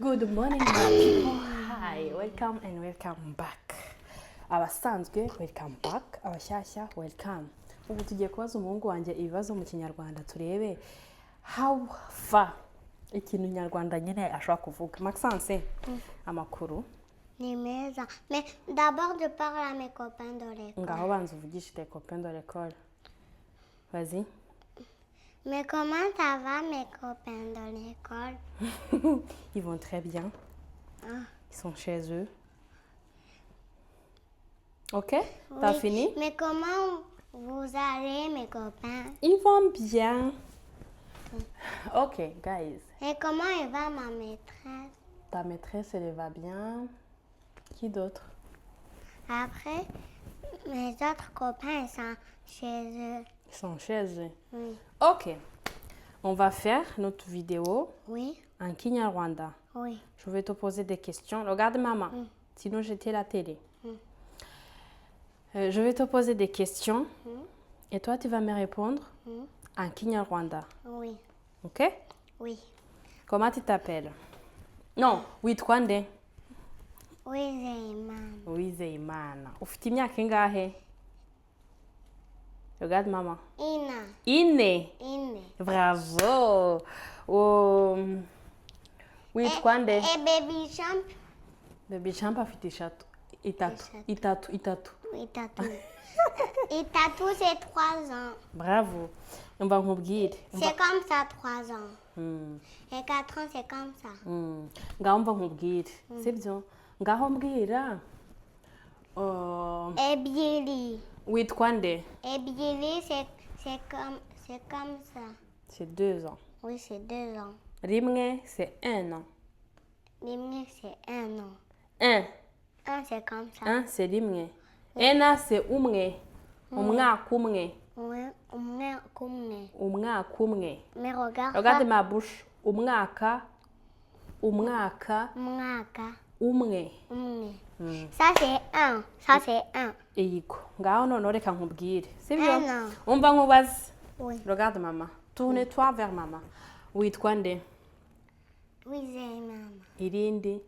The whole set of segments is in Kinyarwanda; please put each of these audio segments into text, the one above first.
Good morning, my people. Hi, welcome and welcome back. Abasanzwe welcome back, abashyashya welcome. Ubu tugiye kubaza umuhungu wanjye ibibazo mu Kinyarwanda turebe how far ikintu Nyarwanda nyine ashobora kuvuga. Maxence, amakuru Ni meza. Mais d'abord, je parle à mes copains de l'école. ngaho banza uvugishe tes copains de l'école. Vas-y. Mais comment ça va, mes copains de l'école? Ils vont très bien. Ils sont chez eux. Ok? T'as fini? Mais comment vous allez, mes copains? Ils vont bien. Ok, guys. Et comment elle va, ma maîtresse? Ta maîtresse, elle va bien. Qui d'autre? Après, mes autres copains, ils sont chez eux. Ils sont chez eux. Oui. Ok. On va faire notre vidéo Oui? en Kinyarwanda. Oui. Je vais te poser des questions. Regarde maman. Sinon, j'étais à la télé. Je vais te poser des questions. Et toi, tu vas me répondre en Kinyarwanda. Oui. Ok? Oui. Comment tu t'appelles? Non, witwa nde? Wizeyimana. Uwizeyimana. Ufite imyaka ingahe? Regarde maman. Ine. Bravo. Witwa nde? Et baby champ? Baby Champ afite itatu. Itatou. Itatou, c'est 3 ans. Bravo. Umva nkubwire. C'est comme ça, 3 ans. Et 4 ans, c'est comme ça. Ngaho umva nkubwire. Sibyo? Ngaho mbwira. Ebyiri. Witwa nde? Ebyiri, c'est comme ça. C'est 2 ans. Oui, c'est 2 ans. Rimwe, c'est 1 an. Rimwe, c'est 1 an. 1. 1, c'est comme ça. 1, c'est rimwe. Ena, c'est umwe. Umwaka umwe. Oui, umwe. Umwaka umwe. Mais regarde Regarde ça. ma bouche. Umwaka Mwaka. umwe. Ça, c'est 1. Ça, c'est 1. Yego. Ngaho none reka nkubwire. Sibyo? 1 an. Umva nkubaze. Oui. Regarde maman. Tourne-toi vers maman. Witwa nde? Wizeyimana. Irindi.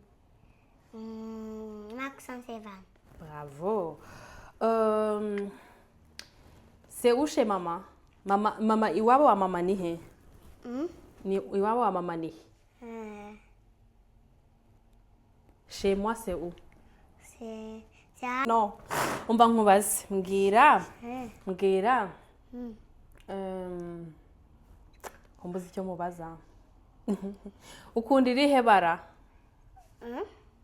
Maxence Evan. Bravo. C'est où chez maman? Mama, iwabo wa mama ni he? Ni iwabo wa mama ni he? Chez moi, c'est où? C'est à... Non. Umva nkubaze. Mbwira. Kumbuza icyo mubaza. Ukunda irihe bara?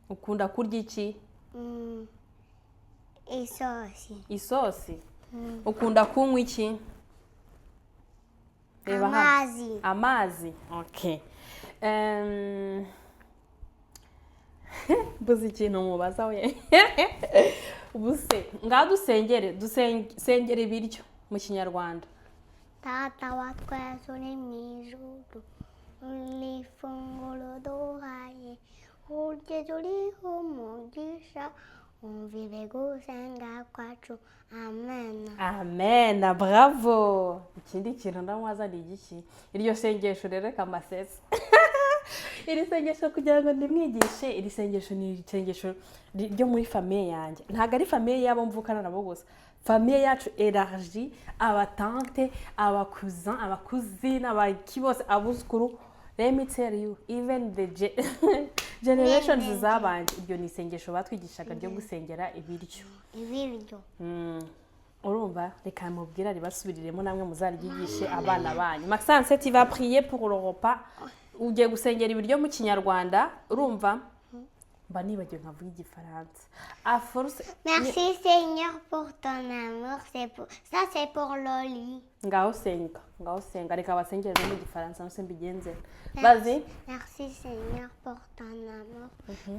Ukunda kurya iki? Isosi. Isosi. Ukunda kunywa iki? Reba hano. Amazi. Amazi. Okay. Mbuze ikintu mubaza we. Ubuse ngaho dusengere ibiryo mu Kinyarwanda. Data wa twese uri mu ijuru, uri ifunguro duhaye, urye turiho umugisha, umvire gusenga kwacu. Amen. Amen. Bravo. Ikindi kintu ndamwaza ni igiki? Iryo sengesho rero reka masese. Iri sengesho kugira ngo ndimwigishe, iri sengesho ni isengesho ryo muri famille yanjye. Ntago ari famille yabo mvukana nabo gusa. Famille yacu élargie, abatante, abakuzin, abakuzina, abakibose, abuzukuru. Let me tell you, even the generations zabanje, iryo ni isengesho batwigishaga ryo gusengera ibiryo. Ibiryo. Urumva reka mubwira ribasubiriremo namwe muzaryigishe abana banyu. Maxence, tu vas prier pour le repas. Ugiye gusengera ibiryo mu Kinyarwanda, urumva? Mba nibagiwe nkavuga Igifaransa. À force. Merci Seigneur pour ton amour. Ça c'est pour Loli. Ngaho senga. Reka basengere no mu Gifaransa nose mbigenze. Vas-y. Merci Seigneur pour ton amour.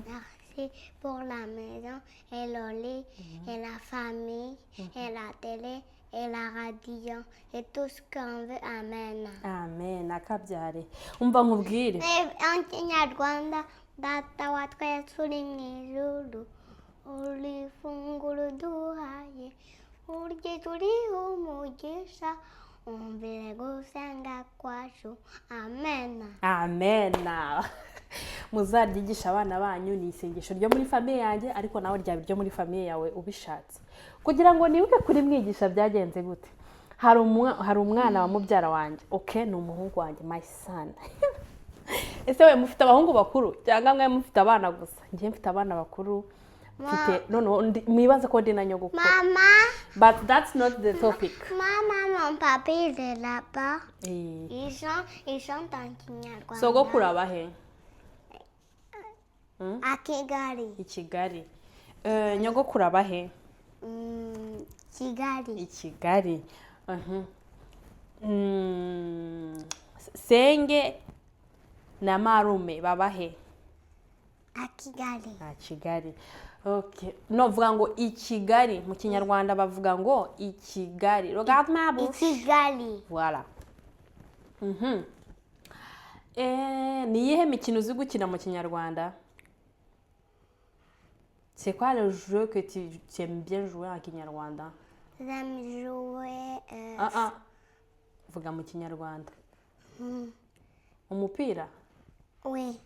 Merci pour la maison et Loli et la famille et la télé et la radio et tout ce qu'on veut. Amen. Amen. Akabyare. Umva nkubwire. En Kinyarwanda, data wa twese uri mu ijuru, uri ifunguro duhaye, urye turiho umugisha, umvire gusenga kwacu. Amen. Amen. muzaryigisha abana banyu. Ni isengesho ryo muri famiye yanjye ariko nawe ryaba ryo muri famiye yawe ubishatse, kugira ngo nibuke kuri mwigisha byagenze gute. Hari umwana wa mubyara wanjye, okay, ni umuhungu wanjye, my son. Ese we mufite abahungu bakuru cyangwa mwe mufite abana gusa? Njye mfite abana bakuru, mfite mwibaze ko ndi na nyogokuru. Mama, but that's not the topic. Mama, mon papa il est là-bas. Ils chantent en Kinyarwanda. Sogokuru aba he? À Kigali. I Kigali. Nyogokuru aba he? Kigali. I Kigali. Senge na marume baba he? À Kigali. A Kigali. Okay. No vuga ngo i Kigali mu Kinyarwanda bavuga ngo i Kigali. Regarde ma bouche. I Kigali. Voilà. Ni iyihe mikino uzi gukina mu Kinyarwanda? C'est quoi le jeu que tu aimes bien jouer en Kinyarwanda? J'aime jouer... Vuga mu Kinyarwanda. Umupira? Oui.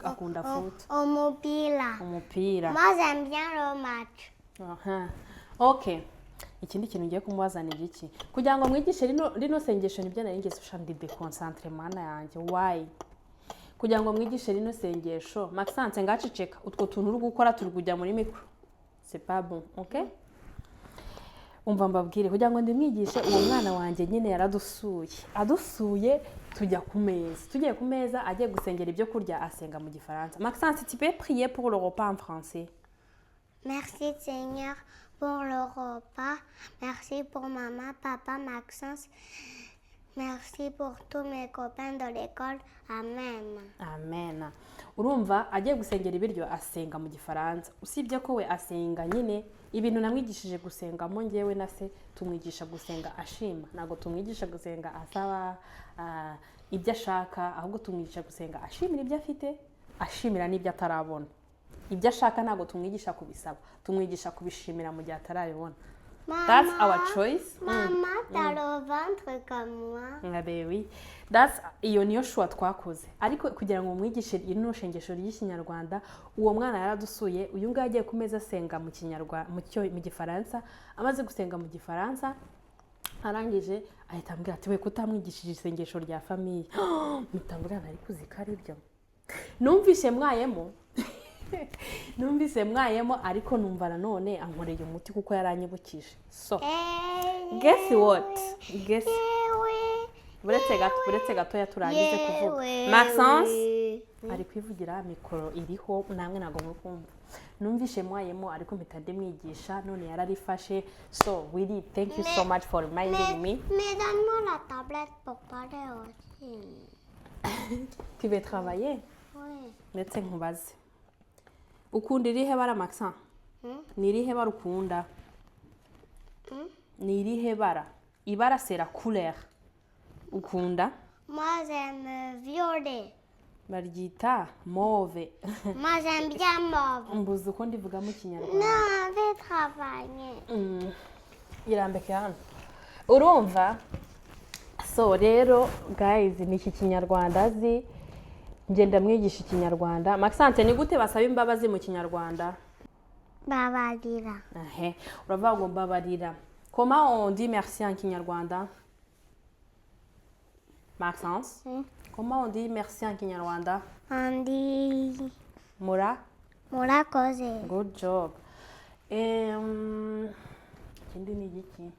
Akunda foot. Umupira. Moi j'aime bien le match. Okay. Ikindi kintu ngiye kumubaza ni iki? Kugira ngo mwigishe rino sengesho nibyo nari ngeze ushandi de concentre mana yanjye. Why? Kugira ngo mwigishe rino sengesho, Maxence ngaceceka utwo tuntu uri gukora turi kujya muri micro. C'est pas bon, okay? Umva mbabwire kugira ngo ndimwigishe uwo mwana wanjye nyine yaradusuye. Adusuye tujya ku meza. Tugiye ku meza agiye gusengera ibyo kurya asenga mu Gifaransa. Maxence, tu peux prier pour le repas en français? Merci Seigneur pour le repas. Merci pour maman, papa, Maxence. Merci pour tous mes copains de l'école. Amen. Amen. Urumva agiye gusengera ibiryo asenga mu Gifaransa. Usibye ko we asenga nyine ibintu namwigishije gusenga mo ngewe na se tumwigisha gusenga ashima. Nago tumwigisha gusenga asaba ibyo ashaka, ahubwo tumwigisha gusenga ashimira ibyo afite, ashimira n'ibyo atarabona. Ibyo ashaka nago tumwigisha kubisaba, tumwigisha kubishimira mu gihe atarabibona. That's our choice. Maman, t'as le ventre comme moi. Baby. That's iyo niyo shwa twakoze. Ariko kugira ngo umwigishe ino shengesho ry'Ikinyarwanda, uwo mwana yaradusuye, uyu ngaye agiye kumeza asenga mu Kinyarwanda mu Gifaransa, amaze gusenga mu Gifaransa, arangije ahita ambwira ati we kutamwigishije isengesho rya famille. Mutambura nari kuzika ari byo. Numvise mwayemo ariko numva nanone ankoreye umuti kuko yaranyibukije. So guess what? Guess buretse gato yaturangize kuvuga. Maxence ari kwivugira mikoro iriho namwe nago mukumva. Numvise mwayemo ariko mpita ndimwigisha none yararifashe. So really thank you so much for reminding me. Mais donne-moi la tablette pour parler aussi. Tu veux travailler? Oui. Ndetse nkubaze. Ukunda irihe bara Maxence? Ni irihe bara ukunda? Ni irihe bara? Ibara c'est la couleur. Ukunda? Moi j'aime violet. Baryita mauve. Moi j'aime bien mauve. Mbuze uko ndivuga mu Kinyarwanda. Non, je vais travailler. Irambeke hano. Urumva? So rero guys ni iki Kinyarwanda azi. Ngenda mwigisha Ikinyarwanda. Maxence ni gute basaba imbabazi mu Kinyarwanda? Babarira. Uravuga ngo babarira. Comment on dit merci en Kinyarwanda? Maxence? Comment on dit merci en Kinyarwanda? On dit murakoze. Good job. Ikindi ni iki?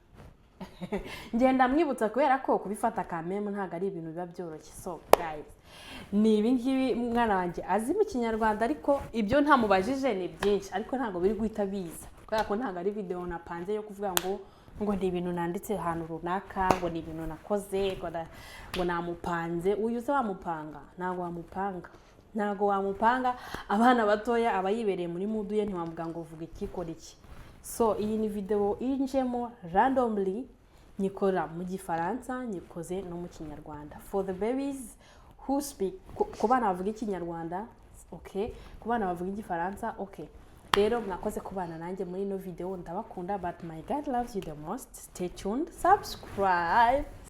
Ngenda mwibutsa kubera ko kubifata kameme ntago ari ibintu biba byoroshye. So guys, ni ibingibi mwana wanjye azi mu Kinyarwanda ariko ibyo ntamubajije ni byinshi ariko ntago biri guhita biza. Kubera ko ntago ari video napanze yo kuvuga ngo ndi ibintu nanditse ahantu runaka, ngo ni ibintu nakoze, ngo namupanze. Uyu se wamupanga? Ntago wamupanga. Abana batoya abayibereye muri mudu ye ntiwamuga ngo uvuga iki kora iki. So iyi ni video injemo randomly nyikora mu Gifaransa, nyikoze no mu Kinyarwanda. For the babies who speak, ku bana bavuga Ikinyarwanda, okay, ku bana bavuga Igifaransa, okay. Rero mwakoze kubana nanjye muri no video, ndabakunda, but my God loves you the most. Stay tuned, subscribe.